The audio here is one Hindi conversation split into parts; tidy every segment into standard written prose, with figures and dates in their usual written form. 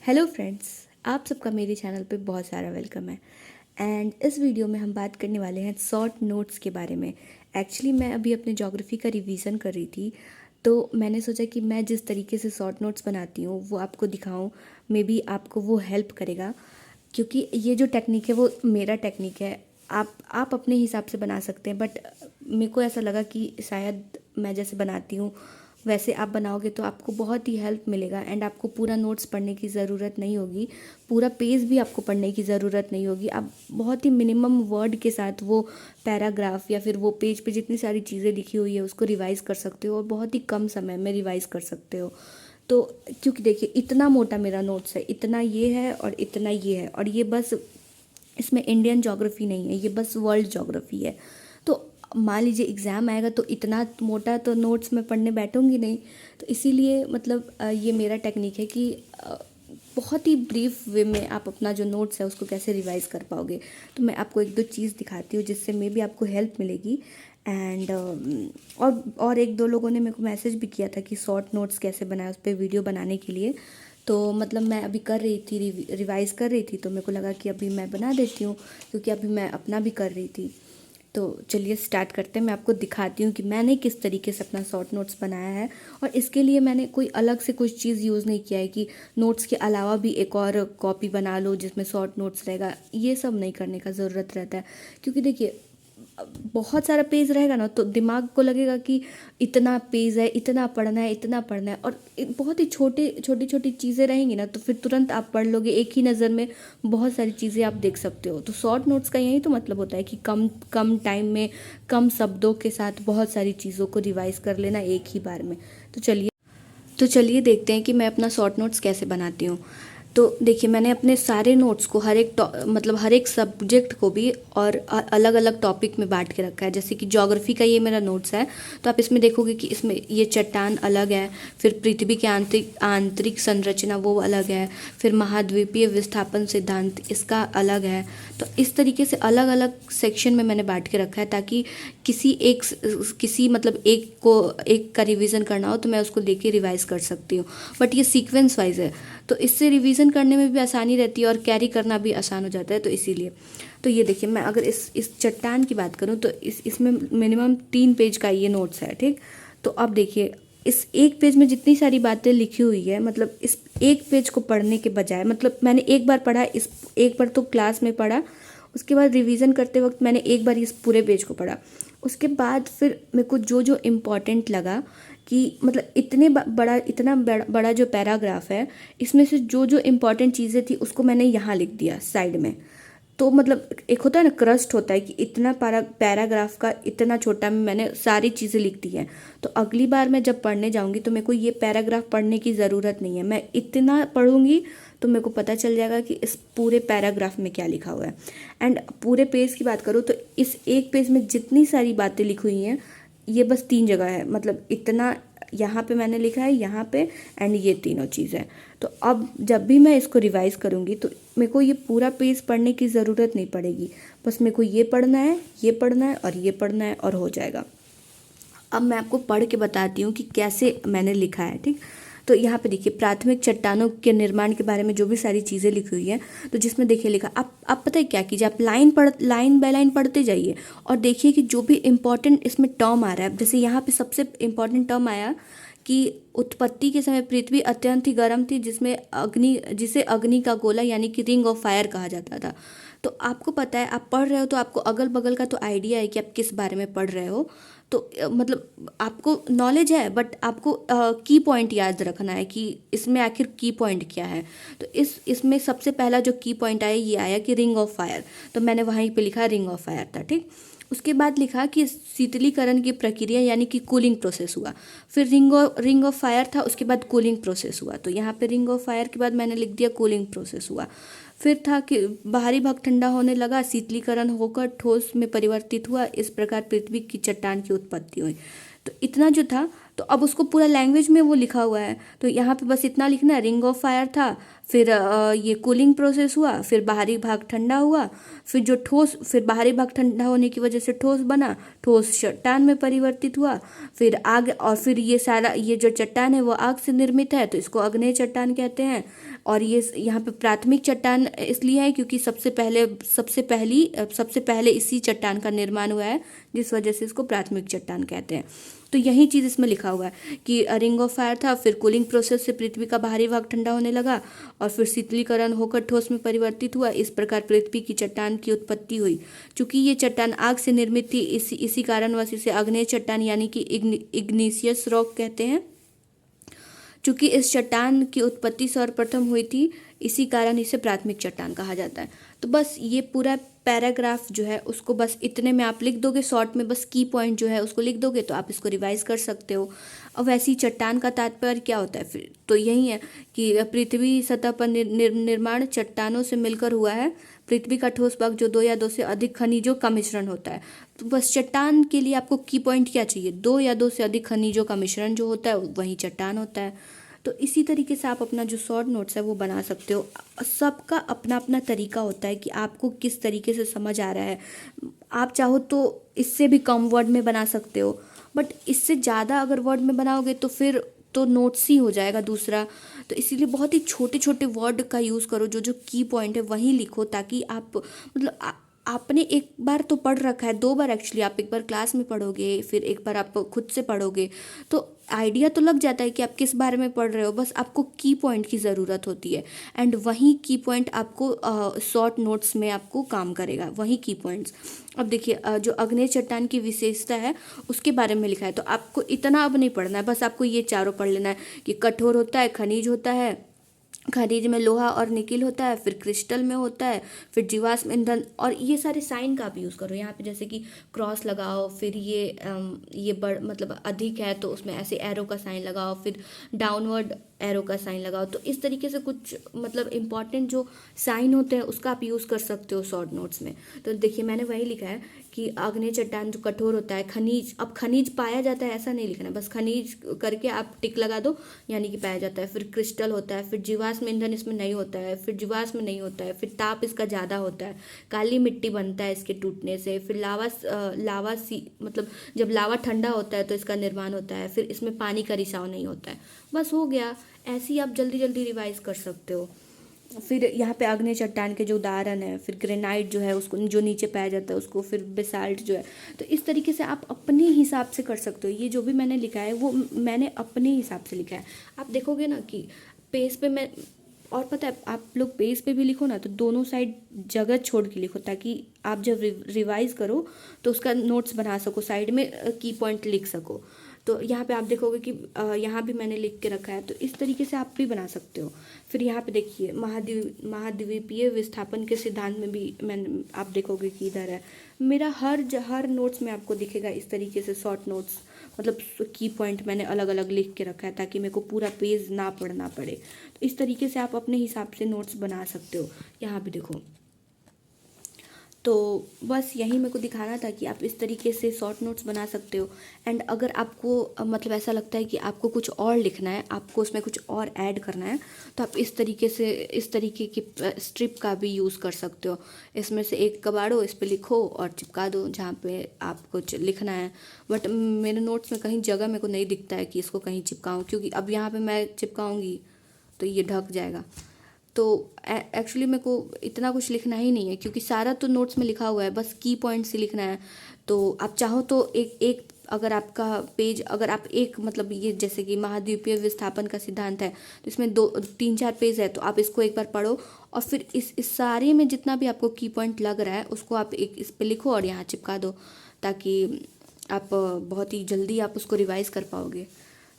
हेलो फ्रेंड्स, आप सबका मेरे चैनल पे बहुत सारा वेलकम है। एंड इस वीडियो में हम बात करने वाले हैं शॉर्ट नोट्स के बारे में। एक्चुअली मैं अभी अपने ज्योग्राफी का रिवीजन कर रही थी, तो मैंने सोचा कि मैं जिस तरीके से शॉर्ट नोट्स बनाती हूँ वो आपको दिखाऊँ। मे बी आपको वो हेल्प करेगा, क्योंकि ये जो टेक्निक है वो मेरा टेक्निक है। आप अपने हिसाब से बना सकते हैं, बट मेरे को ऐसा लगा कि शायद मैं जैसे बनाती हूँ वैसे आप बनाओगे तो आपको बहुत ही हेल्प मिलेगा। एंड आपको पूरा नोट्स पढ़ने की ज़रूरत नहीं होगी, पूरा पेज भी आपको पढ़ने की ज़रूरत नहीं होगी। आप बहुत ही मिनिमम वर्ड के साथ वो पैराग्राफ या फिर वो पेज पे जितनी सारी चीज़ें लिखी हुई है उसको रिवाइज़ कर सकते हो, और बहुत ही कम समय में रिवाइज़ कर सकते हो। तो क्योंकि देखिए, इतना मोटा मेरा नोट्स है, इतना ये है और इतना ये है, और ये बस इसमें इंडियन ज्योग्राफी नहीं है, ये बस वर्ल्ड ज्योग्राफी है। तो मान लीजिए एग्ज़ाम आएगा तो इतना मोटा तो नोट्स में पढ़ने बैठूंगी नहीं। तो इसीलिए मतलब ये मेरा टेक्निक है कि बहुत ही ब्रीफ वे में आप अपना जो नोट्स है उसको कैसे रिवाइज़ कर पाओगे। तो मैं आपको एक दो चीज़ दिखाती हूँ जिससे मे बी आपको हेल्प मिलेगी। एंड और एक दो लोगों ने मेरे को मैसेज भी किया था कि शॉर्ट नोट्स कैसे बनाए, उस पर वीडियो बनाने के लिए। तो मतलब मैं अभी कर रही थी, रिवाइज़ कर रही थी, तो मेरे को लगा कि अभी मैं बना देती हूँ, क्योंकि अभी मैं अपना भी कर रही थी। तो चलिए स्टार्ट करते हैं। मैं आपको दिखाती हूँ कि मैंने किस तरीके से अपना शॉर्ट नोट्स बनाया है। और इसके लिए मैंने कोई अलग से कुछ चीज़ यूज़ नहीं किया है कि नोट्स के अलावा भी एक और कॉपी बना लो जिसमें शॉर्ट नोट्स रहेगा। ये सब नहीं करने का ज़रूरत रहता है, क्योंकि देखिए बहुत सारा पेज रहेगा ना तो दिमाग को लगेगा कि इतना पेज है, इतना पढ़ना है, इतना पढ़ना है। और बहुत ही छोटी छोटी चीज़ें रहेंगी ना तो फिर तुरंत आप पढ़ लोगे, एक ही नज़र में बहुत सारी चीज़ें आप देख सकते हो। तो शॉर्ट नोट्स का यही तो मतलब होता है कि कम कम टाइम में कम शब्दों के साथ बहुत सारी चीज़ों को रिवाइज कर लेना एक ही बार में। तो चलिए देखते हैं कि मैं अपना शॉर्ट नोट्स कैसे बनाती हूँ। तो देखिए, मैंने अपने सारे नोट्स को मतलब हर एक सब्जेक्ट को भी और अलग अलग टॉपिक में बांट के रखा है। जैसे कि ज्योग्राफी का ये मेरा नोट्स है, तो आप इसमें देखोगे कि इसमें ये चट्टान अलग है, फिर पृथ्वी की आंतरिक आंतरिक संरचना वो अलग है, फिर महाद्वीपीय विस्थापन सिद्धांत इसका अलग है। तो इस तरीके से अलग अलग सेक्शन में मैंने बांट के रखा है, ताकि किसी मतलब एक का रिवीजन करना हो तो मैं उसको लेके रिवाइज कर सकती हूँ। बट ये सीक्वेंस वाइज है, तो इससे रिवीजन करने में भी आसानी रहती है और कैरी करना भी आसान हो जाता है। तो इसीलिए तो ये देखिए, मैं अगर इस चट्टान की बात करूँ तो इसमें मिनिमम 3 पेज का ये नोट्स है, ठीक। तो अब देखिए, इस एक पेज में जितनी सारी बातें लिखी हुई है, मतलब इस एक पेज को पढ़ने के बजाय, मतलब मैंने एक बार पढ़ा, इस एक बार तो क्लास में पढ़ा, उसके बाद रिवीजन करते वक्त मैंने एक बार इस पूरे पेज को पढ़ा। उसके बाद फिर मेरे को जो जो इम्पोर्टेंट लगा कि मतलब इतना बड़ा जो पैराग्राफ है, इसमें से जो जो इम्पोर्टेंट चीज़ें थी उसको मैंने यहाँ लिख दिया साइड में। तो मतलब एक होता है ना, क्रस्ट होता है कि इतना पैराग्राफ का इतना छोटा में मैंने सारी चीज़ें लिख दी हैं। तो अगली बार मैं जब पढ़ने जाऊंगी तो मेरे को ये पैराग्राफ पढ़ने की ज़रूरत नहीं है, मैं इतना पढ़ूंगी तो मेरे को पता चल जाएगा कि इस पूरे पैराग्राफ में क्या लिखा हुआ है। एंड पूरे पेज की बात करूँ तो इस एक पेज में जितनी सारी बातें लिखी हुई हैं, ये बस 3 जगह है, मतलब इतना यहाँ पे मैंने लिखा है, यहाँ पे, एंड ये तीनों चीज़ें। तो अब जब भी मैं इसको रिवाइज करूँगी तो मेरे को ये पूरा पेज पढ़ने की ज़रूरत नहीं पड़ेगी, बस मेरे को ये पढ़ना है, ये पढ़ना है और ये पढ़ना है, और हो जाएगा। अब मैं आपको पढ़ के बताती हूँ कि कैसे मैंने लिखा है, ठीक। तो यहाँ पे देखिए, प्राथमिक चट्टानों के निर्माण के बारे में जो भी सारी चीज़ें लिखी हुई हैं, तो जिसमें देखिए लिखा, आप पता है क्या कीजिए, आप लाइन बाय लाइन पढ़ते जाइए और देखिए कि जो भी इम्पोर्टेंट इसमें टर्म आ रहा है। जैसे यहाँ पे सबसे इम्पोर्टेंट टर्म आया कि उत्पत्ति के समय पृथ्वी अत्यंत ही गर्म थी, जिसे अग्नि का गोला यानी कि रिंग ऑफ फायर कहा जाता था। तो आपको पता है, आप पढ़ रहे हो तो आपको अगल बगल का तो आइडिया है कि आप किस बारे में पढ़ रहे हो। तो मतलब आपको नॉलेज है, बट आपको की पॉइंट याद रखना है कि इसमें आखिर की पॉइंट क्या है। तो इसमें सबसे पहला जो की पॉइंट आया, ये आया कि रिंग ऑफ फायर, तो मैंने वहीं पे लिखा रिंग ऑफ फायर था, ठीक। उसके बाद लिखा कि शीतलीकरण की प्रक्रिया यानी कि कूलिंग प्रोसेस हुआ। फिर रिंग ऑफ फायर था, उसके बाद कूलिंग प्रोसेस हुआ। तो यहाँ पे रिंग ऑफ फायर के बाद मैंने लिख दिया कूलिंग प्रोसेस हुआ। फिर था कि बाहरी भाग ठंडा होने लगा, शीतलीकरण होकर ठोस में परिवर्तित हुआ, इस प्रकार पृथ्वी की चट्टान की उत्पत्ति हुई। तो इतना जो था, तो अब उसको पूरा लैंग्वेज में वो लिखा हुआ है, तो यहाँ पे बस इतना लिखना है, रिंग ऑफ फायर था, फिर ये कूलिंग प्रोसेस हुआ, फिर बाहरी भाग ठंडा हुआ, फिर जो ठोस, फिर बाहरी भाग ठंडा होने की वजह से ठोस बना, ठोस चट्टान में परिवर्तित हुआ, फिर आग, और फिर ये सारा, ये जो चट्टान है वो आग से निर्मित है तो इसको आग्नेय चट्टान कहते हैं। और ये यहाँ पे प्राथमिक चट्टान इसलिए है क्योंकि सबसे पहले इसी चट्टान का निर्माण हुआ है, जिस वजह से इसको प्राथमिक चट्टान कहते हैं। तो यही चीज़ इसमें लिखा हुआ है कि रिंग ऑफ फायर था, फिर कूलिंग प्रोसेस से पृथ्वी का बाहरी भाग ठंडा होने लगा और फिर शीतलीकरण होकर ठोस में परिवर्तित हुआ, इस प्रकार पृथ्वी की चट्टान की उत्पत्ति हुई। चूंकि ये चट्टान आग से निर्मित थी, इसी कारणवश इसे आग्नेय चट्टान यानी कि इग्निशियस रॉक कहते हैं। चूंकि इस चट्टान की उत्पत्ति सर्वप्रथम हुई थी, इसी कारण इसे प्राथमिक चट्टान कहा जाता है। तो बस ये पूरा पैराग्राफ जो है उसको बस इतने में आप लिख दोगे, शॉर्ट में बस की पॉइंट जो है उसको लिख दोगे तो आप इसको रिवाइज कर सकते हो। अब वैसी चट्टान का तात्पर्य क्या होता है फिर, तो यही है कि पृथ्वी सतह पर निर्माण चट्टानों से मिलकर हुआ है। पृथ्वी का ठोस भाग जो 2 या 2 से अधिक खनिजों का मिश्रण होता है। तो बस चट्टान के लिए आपको की पॉइंट क्या चाहिए, 2 या 2 से अधिक खनिजों का मिश्रण जो होता है वही चट्टान होता है। तो इसी तरीके से आप अपना जो शॉर्ट नोट्स है वो बना सकते हो। सबका अपना अपना तरीका होता है कि आपको किस तरीके से समझ आ रहा है। आप चाहो तो इससे भी कम वर्ड में बना सकते हो, बट इससे ज़्यादा अगर वर्ड में बनाओगे तो फिर तो नोट्स ही हो जाएगा दूसरा। तो इसीलिए बहुत ही छोटे छोटे वर्ड का यूज़ करो, जो जो की पॉइंट है वही लिखो, ताकि आप मतलब आपने एक बार तो पढ़ रखा है, 2 बार एक्चुअली, आप एक बार क्लास में पढ़ोगे, फिर एक बार आप खुद से पढ़ोगे, तो आइडिया तो लग जाता है कि आप किस बारे में पढ़ रहे हो। बस आपको की पॉइंट की ज़रूरत होती है, एंड वही की पॉइंट आपको शॉर्ट नोट्स में आपको काम करेगा, वही की पॉइंट्स। अब देखिए जो अग्नेय चट्टान की विशेषता है उसके बारे में लिखा है, तो आपको इतना अब नहीं पढ़ना है, बस आपको ये चारों पढ़ लेना है कि कठोर होता है, खनिज होता है, खनिज में लोहा और निकिल होता है, फिर क्रिस्टल में होता है, फिर जीवाश्म ईंधन। और ये सारे साइन का आप यूज़ करो यहाँ पे, जैसे कि क्रॉस लगाओ, फिर ये बड़ मतलब अधिक है तो उसमें ऐसे एरो का साइन लगाओ, फिर डाउनवर्ड एरो का साइन लगाओ। तो इस तरीके से कुछ मतलब इंपॉर्टेंट जो साइन होते हैं उसका आप यूज़ कर सकते हो शॉर्ट नोट्स में। तो देखिए मैंने वही लिखा है कि आग्नेय चट्टान जो कठोर होता है, खनिज, अब खनिज पाया जाता है ऐसा नहीं लिखना है, बस खनिज करके आप टिक लगा दो यानी कि पाया जाता है। फिर क्रिस्टल होता है, फिर जीवाश्म ईंधन इसमें नहीं होता है, फिर जीवाश्म नहीं होता है, फिर ताप इसका ज़्यादा होता है, काली मिट्टी बनता है इसके टूटने से, फिर लावा मतलब जब लावा ठंडा होता है तो इसका निर्माण होता है, फिर इसमें पानी का रिसाव नहीं होता है। बस हो गया, ऐसे ही आप जल्दी जल्दी रिवाइज कर सकते हो। फिर यहाँ पे आग्नेय चट्टान के जो उदाहरण है, फिर ग्रेनाइट जो है उसको, जो नीचे पाया जाता है उसको, फिर बेसाल्ट जो है। तो इस तरीके से आप अपने हिसाब से कर सकते हो। ये जो भी मैंने लिखा है वो मैंने अपने हिसाब से लिखा है। आप देखोगे ना कि पेज पे मैं, और पता है आप लोग पेज पे भी लिखो ना तो दोनों साइड जगह छोड़ के लिखो, ताकि आप जब रिवाइज करो तो उसका नोट्स बना सको, साइड में की पॉइंट लिख सको। तो यहाँ पे आप देखोगे कि यहाँ भी मैंने लिख के रखा है, तो इस तरीके से आप भी बना सकते हो। फिर यहाँ पे देखिए महाद्वीपीय विस्थापन के सिद्धांत में भी मैंने, आप देखोगे कि इधर है मेरा हर नोट्स में आपको दिखेगा इस तरीके से शॉर्ट नोट्स, मतलब की पॉइंट मैंने अलग अलग लिख के रखा है ताकि मेरे को पूरा पेज ना पढ़ना पड़े। तो इस तरीके से आप अपने हिसाब से नोट्स बना सकते हो। यहाँ पे देखो, तो बस यही मेरे को दिखाना था कि आप इस तरीके से शॉर्ट नोट्स बना सकते हो। एंड अगर आपको मतलब ऐसा लगता है कि आपको कुछ और लिखना है, आपको उसमें कुछ और ऐड करना है, तो आप इस तरीके की स्ट्रिप का भी यूज़ कर सकते हो। इसमें से एक कबाड़ो, इस पर लिखो और चिपका दो जहाँ पे आप कुछ लिखना है। बट मेरे नोट्स में कहीं जगह मेरे को नहीं दिखता है कि इसको कहीं चिपकाऊँ, क्योंकि अब यहाँ पर मैं चिपकाऊँगी तो ये ढक जाएगा। तो एक्चुअली मेरे को इतना कुछ लिखना ही नहीं है, क्योंकि सारा तो नोट्स में लिखा हुआ है, बस की पॉइंट्स ही लिखना है। तो आप चाहो तो एक अगर आपका पेज, अगर आप एक मतलब ये जैसे कि महाद्वीपीय विस्थापन का सिद्धांत है तो इसमें 2-3-4 पेज है, तो आप इसको एक बार पढ़ो और फिर इस सारे में जितना भी आपको की पॉइंट लग रहा है उसको आप एक इस पे लिखो और यहाँ चिपका दो, ताकि आप बहुत ही जल्दी आप उसको रिवाइज कर पाओगे।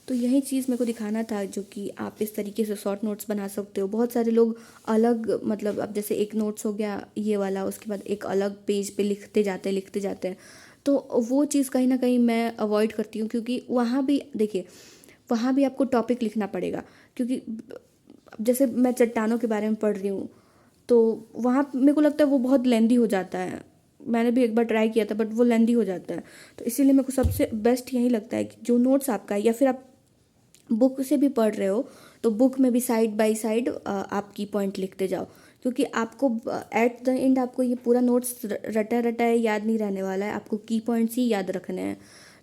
तो यही चीज़ मेरे को दिखाना था, जो कि आप इस तरीके से शॉर्ट नोट्स बना सकते हो। बहुत सारे लोग अलग मतलब, अब जैसे एक नोट्स हो गया ये वाला, उसके बाद एक अलग पेज पे लिखते जाते हैं, तो वो चीज़ कहीं ना कहीं मैं अवॉइड करती हूँ, क्योंकि वहाँ भी देखिए, वहाँ भी आपको टॉपिक लिखना पड़ेगा। क्योंकि जैसे मैं चट्टानों के बारे में पढ़ रही हूँ तो वहाँ मेरे को लगता है वो बहुत लेंदी हो जाता है, मैंने भी एक बार ट्राई किया था बट वो लेंदी हो जाता है। तो इसीलिए मेरे को सबसे बेस्ट यही लगता है कि जो नोट्स आपका है, या फिर आप बुक से भी पढ़ रहे हो तो बुक में भी साइड बाय साइड आप की पॉइंट लिखते जाओ, क्योंकि आपको एट द एंड आपको ये पूरा नोट्स रटा रटा है याद नहीं रहने वाला है, आपको की पॉइंट्स ही याद रखने हैं।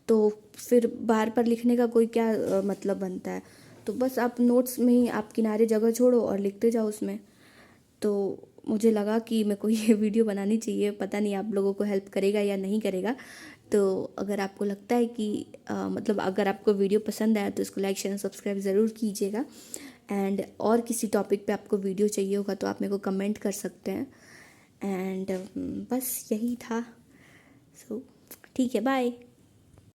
तो फिर बार बार लिखने का कोई क्या मतलब बनता है। तो बस आप नोट्स में ही आप किनारे जगह छोड़ो और लिखते जाओ उसमें। तो मुझे लगा कि मेरे को ये वीडियो बनानी चाहिए, पता नहीं आप लोगों को हेल्प करेगा या नहीं करेगा। तो अगर आपको लगता है कि मतलब अगर आपको वीडियो पसंद आया तो इसको लाइक शेयर सब्सक्राइब ज़रूर कीजिएगा। एंड और किसी टॉपिक पे आपको वीडियो चाहिए होगा तो आप मेरे को कमेंट कर सकते हैं। एंड बस यही था। सो ठीक है, बाय।